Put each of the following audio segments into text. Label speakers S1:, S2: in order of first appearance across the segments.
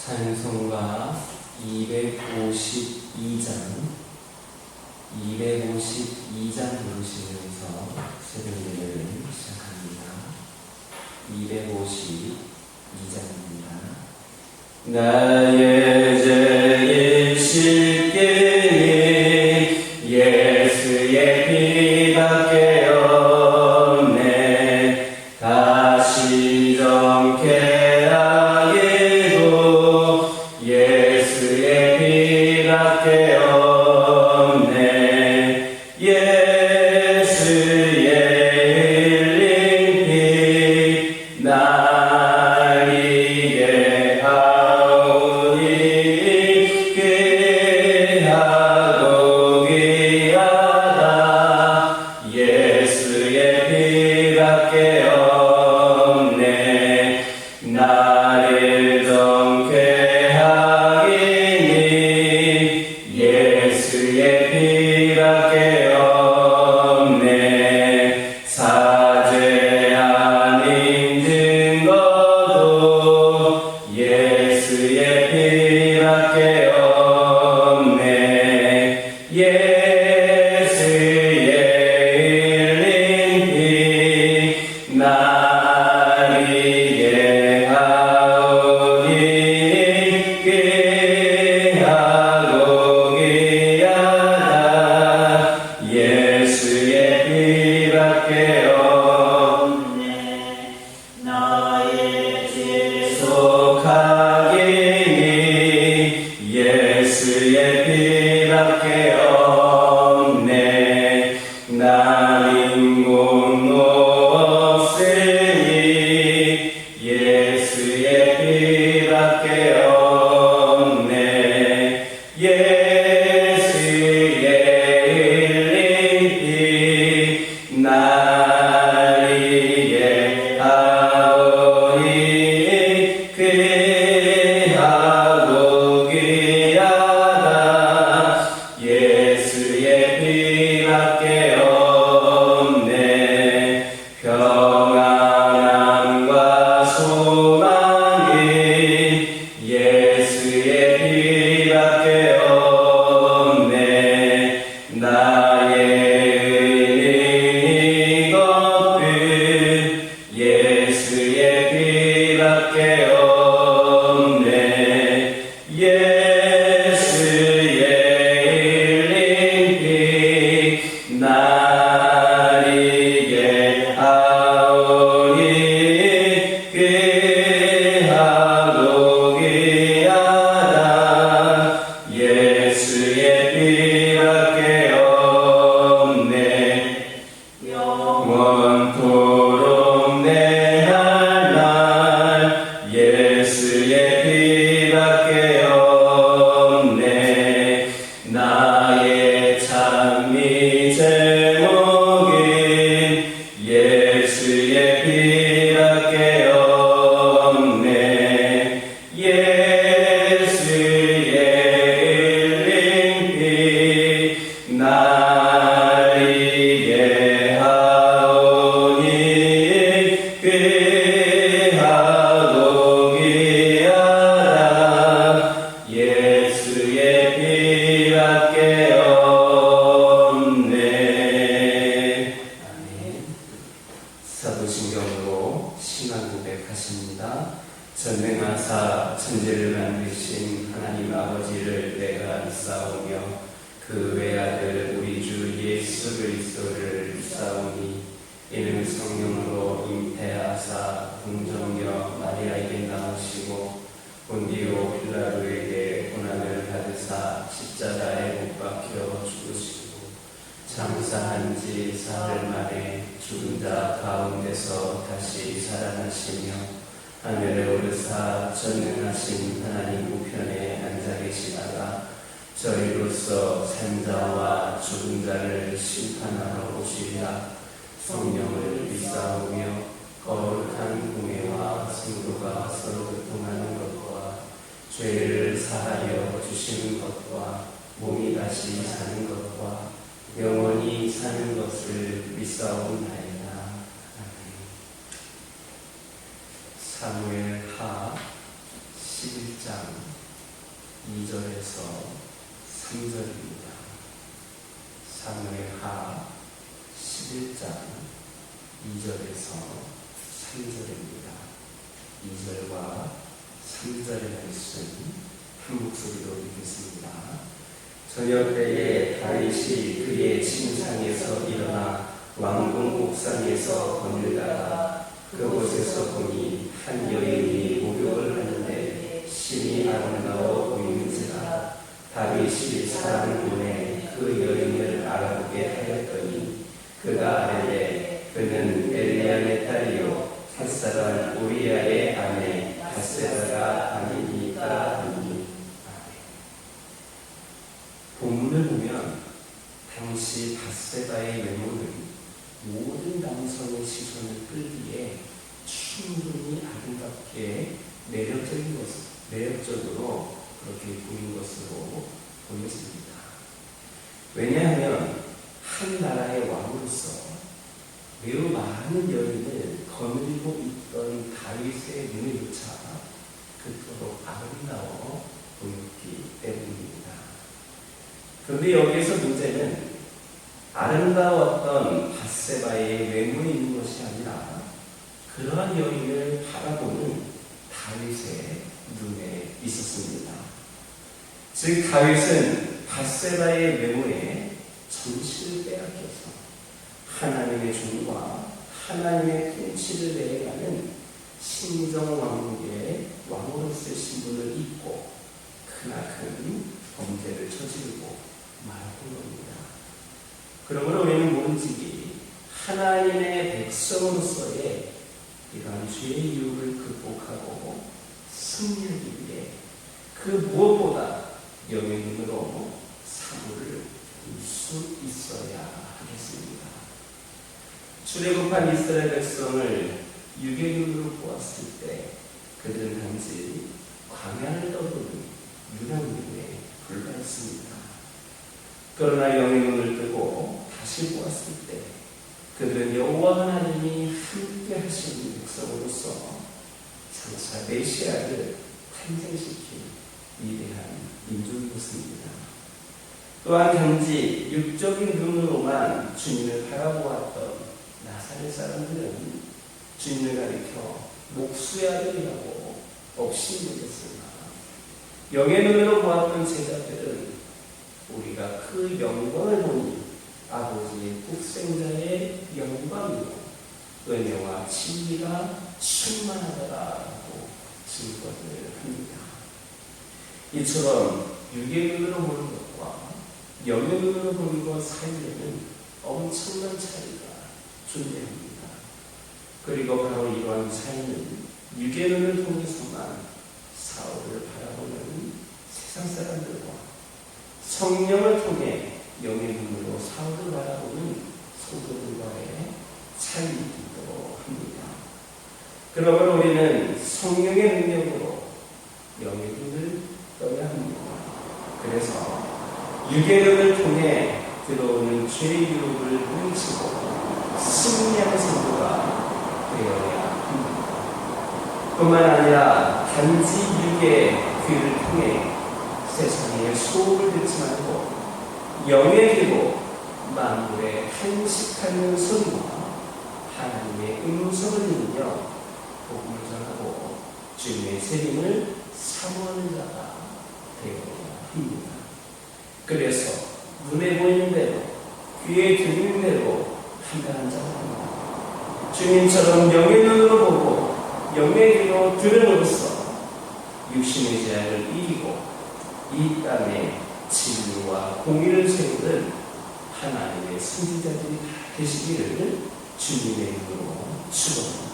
S1: 찬송가 252장 부르시면서 새벽 예배를 시작합니다. 252장입니다. 나의 죄인 씻기니 예수의 피밖에 없네. 다시 정케 하기도 예수의 피밖에 없네. 예수의 흘린 피 날 이게 하오니 귀하고 귀하다. 예수의 피밖에 없네. 나를 정케 하기니 예수의 피밖에 없네. 사죄 아닌 증거도 예수의 피밖에 없네. 예수의 흘린 피 나에게 하오니 귀하고 귀하다. 예수의 피밖에 없네. 나의 죄 속하기니 예수의 피밖에 없네. 나는 공로 없으니 예수의 피밖에 없네. 예수의 흘린 피 날 이게 하오니 귀하고 귀하다. 예수의 피밖에 없네. 평안함과 소망이 예수의 피밖에 없네. 나의 의인이 걷듯 예수의 피밖에 없네. 예수의 흘린 피 날 이게 하오니 귀하고 귀하다. 예수의 피밖에 없네. 영원토록 내 할 날 예수의 피밖에 없네. 나의 찬미 제목인 예수의 피밖에 없네. 예수의 흘린 피 날 이게 하오니 귀하고 귀하다. 예수의 피밖에 없네. 아멘. 사도신경으로 신앙 고백하십니다. 전능하사 천지를 만드신 하나님 아버지를 내가 믿사오며 그 외아들 우리 주 예수 그리스도를 믿사오니 이는 성령으로 잉태하사 동정녀 마리아에게 낳으시고 본디오 필라도에게 고난을 받으사 십자가에 못 박혀 죽으시고 장사한 지 사흘 만에 죽은 자 가운데서 다시 살아나시며 하늘에 오르사 전능하신 하나님 우편에 앉아 계시다가 저희로서 산자와 죽은 자를 심판하러 오시리라. 성령을 믿사오며 거룩한 공회와 성도가 서로 교통하는 것과 죄를 사하여 주시는 것과 몸이 다시 사는 것과 영원히 사는 것을 믿사옵나이다. 사무엘하 11장 2절에서 3절입니다. 사무엘하 11장 2절에서 3절입니다. 2절과 3절의 말씀 한 목소리로 읽겠습니다. 저녁 때에 다윗이 그의 침상에서 일어나 왕궁 옥상에서 거닐다가 그곳에서 보니 한 여인이 목욕을 하는데 심히 아름다워 보이는지라. 다윗이 사람 눈에 그 여인을 알아보게 하였더니 그가 아뢰되 그는 엘리야의 딸이요 햇사람 우리야의 아내 밧세바가 아니니까 하니. 본문을 보면 당시 밧세바의 외모는 모든 남성의 시선을 끌기에 충분히 아름답게 매력적으로 그렇게 보인 것으로 보였습니다. 왜냐하면 한 나라의 왕으로서 매우 많은 여인을 거느리고 있던 다윗의 눈에조차 그토록 아름다워 보였기 때문입니다. 그런데 여기에서 문제는 아름다웠던 밧세바의 외모에 있는 것이 아니라 그러한 여인을 바라보는 다윗의 눈에 있었습니다. 즉 다윗은 밧세바의 외모에 정신을 빼앗겨서 하나님의 종과 하나님의 통치를 내려가는 신정왕국의 왕으로서의 신분을 잊고 크나큰 범죄를 저지르고 말고 겁니다. 그러므로 우리는 모른지기 하나님의 백성으로서의 이러한 죄의 유혹을 극복하고 승리하기 위해 그 무엇보다 영의 눈으로 사고를 볼 수 있어야 하겠습니다. 출애굽한 이스라엘 백성을 육의 눈으로 보았을 때 그들은 단지 광야를 떠도는 유랑민에 불과했습니다. 그러나 영의 눈을 뜨고 다시 보았을 때 그들은 여호와 하나님이 함께 하시는 백성으로서 장차 메시아를 탄생시킨 위대한 민족이었습니다. 또한 단지 육적인 눈으로만 주님을 바라보았던 나사렛 사람들은 주님을 가리켜 목수의 아들이라고 업신여겼으나 영의 눈으로 보았던 제자들은 우리가 그 영광을 보니 아버지의 독생자의 영광이요 은혜와 진리가 충만하더라고 증거를 합니다. 이처럼 육의 눈으로 보는 것과 영의 눈으로 보는 것 사이에는 엄청난 차이가 존재합니다. 그리고 바로 이러한 차이는 육의 눈을 통해서만 사울을 바라보는 세상 사람들과 성령을 통해 영의 눈으로 사울을 바라보는 성도들과의 차이이기도 합니다. 그러므로 우리는 성령의 능력으로 영의 눈을 떠야 합니다. 그래서 육의 눈을 통해 들어오는 죄의 유혹을 물리치고 승리하는 성도가 되어야 합니다. 뿐만 아니라 단지 육의 귀를 통해 세상의 소음을 듣지 말고 영의 귀로 만물의 한식하는 소리와 하나님의 음성을 들으며 복음을 전하고 주님의 세림을 사모하는 자가 되어야 합니다. 그래서 눈에 보이는 대로 귀에 들리는 대로 판단한 자가 됩니다. 주님처럼 영의 눈으로 보고 영의 귀로 들음으로써 육신의 제약을 이기고 이 땅에 진리와 공의를 세우는 하나님의 선지자들이 되시기를 주님의 이름으로 축원합니다.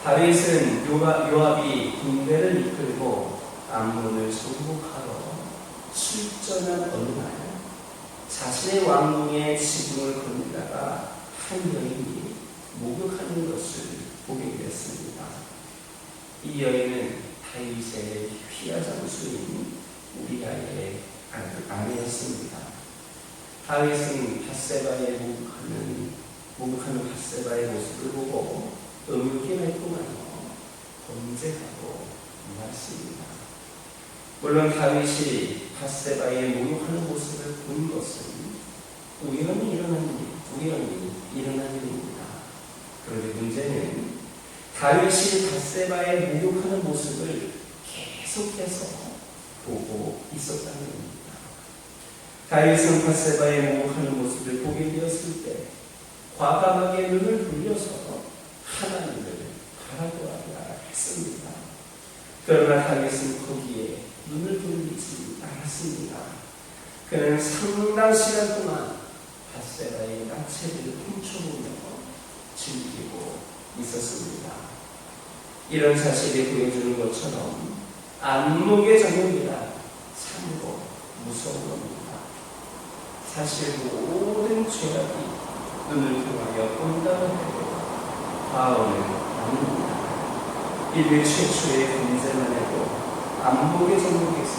S1: 다윗은 요압이 군대를 이끌고 암몬을 정복하러 출전한 어느 날 자신의 왕궁에 지붕을 거닐다가 한 여인이 목욕하는 것을 보게 되었습니다. 이 여인은 다윗의 휘하 장수인 우리아의 아내였습니다. 다윗은 밧세바의 목욕하는 밧세바의 모습을 보고 음욕이 맺고나서 범죄하고 말았습니다.
S2: 물론 다윗이 밧세바의 목욕하는 모습을 본 것은 우연히 일어난 일입니다. 그런데 문제는 다윗이 밧세바의 목욕하는 모습을 계속해서 보고 있었다는 겁니다. 다윗은 밧세바의 목욕하는 모습을 보게 되었을 때 과감하게 눈을 돌려서 하나님을 바라보아야 했습니다. 그러나 다윗은 거기에 눈을 돌리지 않았습니다. 그는 상당 시간 동안 밧세바의 나체를 훔쳐보며 즐기고 있었습니다. 이런 사실이 보여주는 것처럼 안목의 작용이라 참으로 무서운 겁니다. 사실 모든 죄악이 눈을 통하여 온다는 해도 과언은 아닙니다. 인류 최초의 범죄만 해도 안목의 정복에서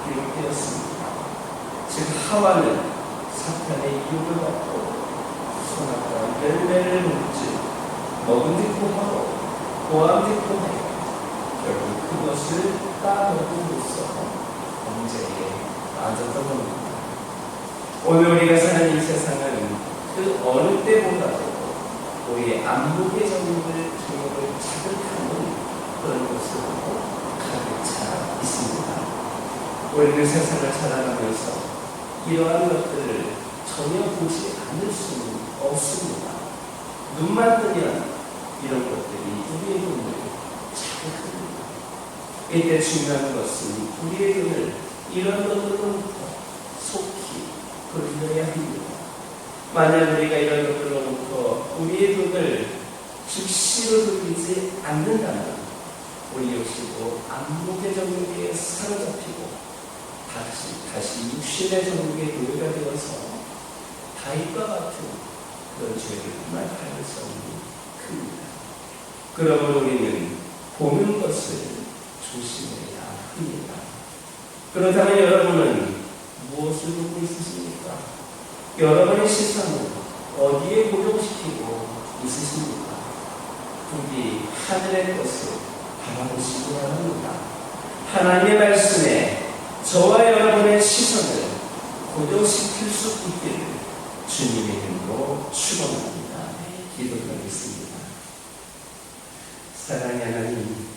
S2: 기록되었습니다. 즉 하와는 사탄의 유혹을 받고 선악과 열매를 먹은짓고 하고 보암짓고 하여 결국 그것을 따먹음으로써 범죄에 빠졌던 겁니다. 오늘 우리가 사는 이 세상은 그 어느 때보다도 우리의 안목의 정욕을 자극하는 그런 것으로 가득 차 있습니다. 우리는 세상을 살아가면서 이러한 것들을 전혀 보지 않을 수는 없습니다. 눈만 뜨면 이런 것들이 우리의 눈을 자극합니다. 이때 중요한 것은 우리의 눈을 이런 것들로부터 속히 돌려야 합니다. 만약 우리가 이런 것들로부터 우리의 눈을 즉시로 돌리지 않는다면 우리 역시도 안목의 정욕에 사로잡히고 다시 육신의 정욕에 노예가 되어서 다윗과 같은 그런 죄를 범할 가능성이 큽니다. 그러므로 우리는 보는 것을 조심해야 합니다. 그렇다면 여러분은 무엇을 보고 있으십니까? 여러분의 시선은 어디에 고정시키고 있으십니까? 부디 하늘의 것을 바라보시기 바랍니다. 하나님의 말씀에 저와 여러분의 시선을 고정시킬 수 있기를 주님의 이름으로 축원합니다. 기도하겠습니다. 사랑의 하나님,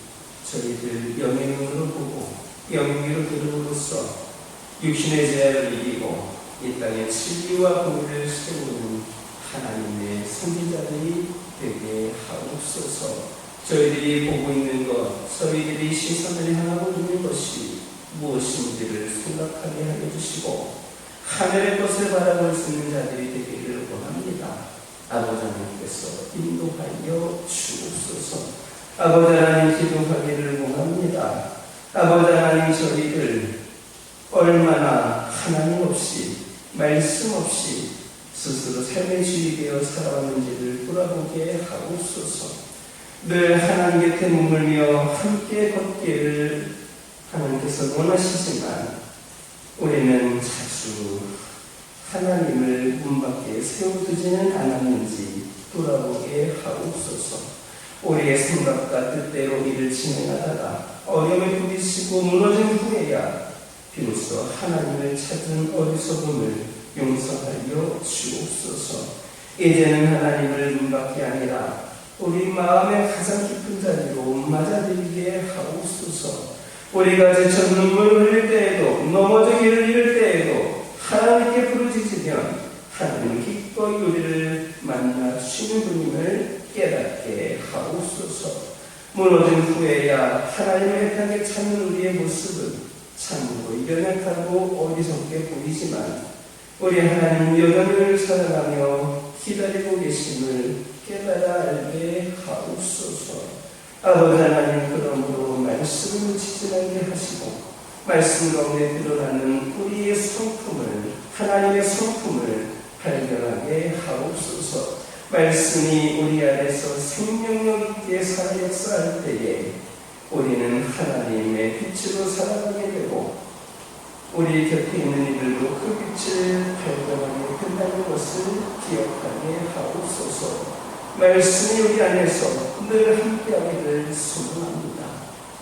S2: 저희들 영의 눈으로 보고 영의로 들음으로써 육신의 죄를 이기고 이 땅에 진리와 공의를 세우는 하나님의 선지자들이 되게 하옵소서. 저희들이 보고 있는 것, 저희들이 시선을 향하고 있는 것이 무엇인지를 생각하게 하여 주시고 하늘의 것을 바라볼 수 있는 자들이 되기를 원합니다. 아버지 하나님께서 인도하여 주옵소서. 아버지 하나님 기도하기를 원합니다. 아버지 하나님 저희들 얼마나 하나님 없이 말씀 없이 스스로 삶의 주인이 되어 살아왔는지를 돌아보게 하옵소서. 늘 하나님 곁에 머물며 함께 걷기를 하나님께서 원하시지만 우리는 자주 하나님을 문 밖에 세워두지는 않았는지 돌아보게 하옵소서. 우리의 생각과 뜻대로 일을 진행하다가 어려움에 부딪히고 무너진 후에야 비로소 하나님을 찾은 어리석음을 용서하여 주옵소서. 이제는 하나님을 문 밖이 아니라 우리 마음의 가장 깊은 자리로 맞아들이게 하옵소서. 우리가 지쳐 눈물을 흘릴 때에도 넘어지기를 잃을 때에도 하나님께 부르짖으면 하나님은 기꺼이 우리를 만나 주시는 분임을 깨닫게 하옵소서. 무너진 후에야 하나님을 향해 찾는 우리의 모습은 참으로 연약하고 어리석게 보이지만 우리 하나님 여전히 사랑하며 기다리고 계심을 깨달아 알게 하옵소서. 아버지 하나님, 그러므로 말씀을 지지하게 하시고 말씀 가운데 드러나는 우리의 성품을, 하나님의 성품을 발견하게 하옵소서. 말씀이 우리 안에서 생명력 있게 살아 역사할 때에 우리는 하나님의 빛으로 살아가게 되고 우리 곁에 있는 이들도 그 빛을 발견하게 된다는 것을 기억하게 하옵소서. 말씀이 우리 안에서 늘 함께하기를 소원합니다.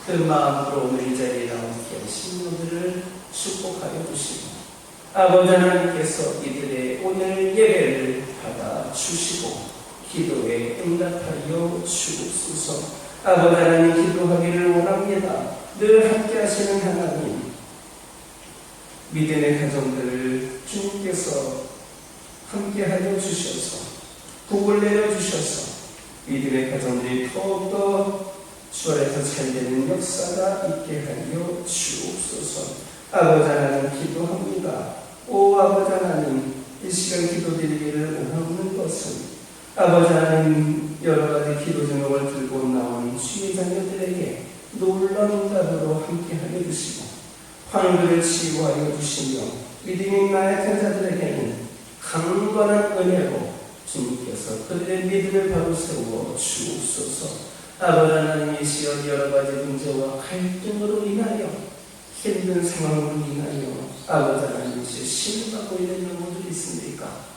S2: 그 마음으로 오늘 이 자리에 나온 귀한 신부들을 축복하여 주시고 아버지 하나님께서 이들의 오늘 예배를 받아 주시고 기도에 응답하여 주옵소서. 아버지 하나님 기도하기를 원합니다. 늘 함께 하시는 하나님, 믿음의 가정들을 주님께서 함께하여 주셔서 복을 내려주셔서 믿음의 가정들이 더욱더 주 안에서 잘되는 역사가 있게 하여 주옵소서. 아버지 하나님 기도합니다. 오 아버지 하나님, 이 시간 기도드리기를 원하는 것은 아버지 하나님 여러 가지 기도 제목을 들고 나온 주의 자녀들에게 놀라운 응답으로 함께하여 주시고 환우들을 치유하여 주시며 믿음이 나약한 자들에게는 강건한 은혜로 주님께서 그들의 믿음을 바로 세워 주옵소서. 아버지 하나님 이 시간 여러 가지 문제와 갈등으로 인하여 힘든 상황으로 인하여 아버지 하나님 신음하고 있는 영혼들이 있습니까?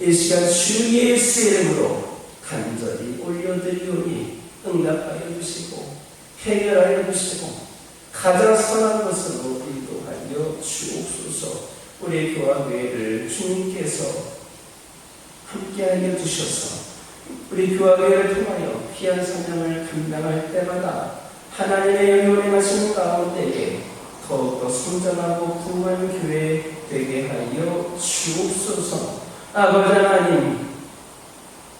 S2: 이 시간 주 예수의 이름으로 간절히 올려드리오니 응답하여 주시고 해결하여 주시고 가장 선한 것으로 인도하여 주옵소서. 우리 교화교회를 주님께서 함께하여 주셔서 우리 교화교회를 통하여 귀한 사명을 감당할 때마다 하나님의 영이 운행하시는 가운데에 더욱더 성장하고 부흥한 교회 되게 하여 주옵소서. 아버지 하나님,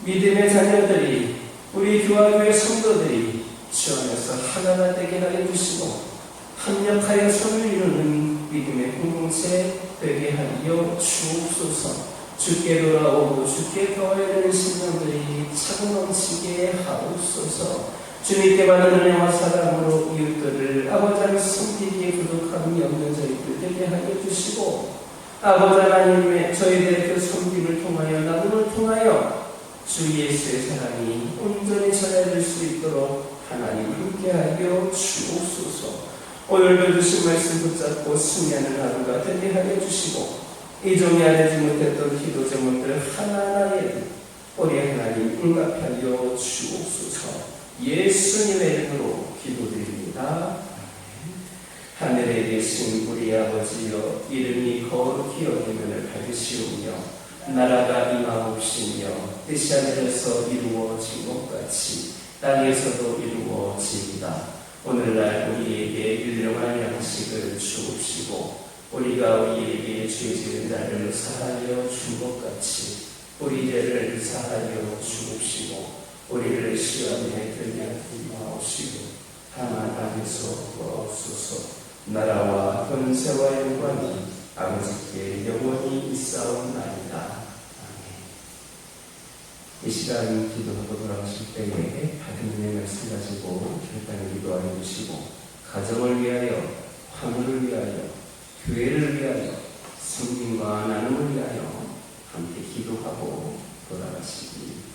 S2: 믿음의 자녀들이 우리 교화교회 성도들이 주 안에서 하나가 되게 하여 주시고 합력하여 선을 이루는 믿음의 공동체 되게 하여 주옵소서. 주께 돌아오고 주께 더해야 되는 신령들이 차고 넘치게 하옵소서. 주님께 받은 은혜와 사랑으로 이웃들을 아버지 하나님 섬기기에 부족함이 없는 저희들 되게 하여 주시고 아버지 하나님의 저희들의 그 섬김을 통하여 나눔을 통하여 주 예수의 사랑이 온전히 전해질 수 있도록 하나님 함께하여 주옵소서. 오늘도 주신 말씀 붙잡고 승리하는 하루가 되게 하여 주시고 이 종이 알지 못했던 기도 제목들 하나하나에 우리 하나님 응답하여 주옵소서. 예수님의 이름으로 기도드립니다. 하늘에 계신 우리 아버지여, 이름이 거룩히 여김을 받으시오며 나라가 임하옵시며 뜻이 하늘에서 이루어진 것 같이 땅에서도 이루어지이다. 오늘날 우리에게 일용할 양식을 주옵시고 우리가 우리에게 죄 지은 자를 사하여 준 것 같이 우리 죄를 사하여 주옵시고 우리를 시험에 들게 하지 마옵시고 다만 악에서 구하옵소서. 나라와 권세와 영광이 아버지께 영원히 있사옵나이다. 아멘. 이 시간 기도하고 돌아오실 때에 받은 은혜의 말씀 가지고 결단을 기도하여 주시고 가정을 위하여, 화물을 위하여, 교회를 위하여, 승진과 나눔을 위하여 함께 기도하고 돌아가시기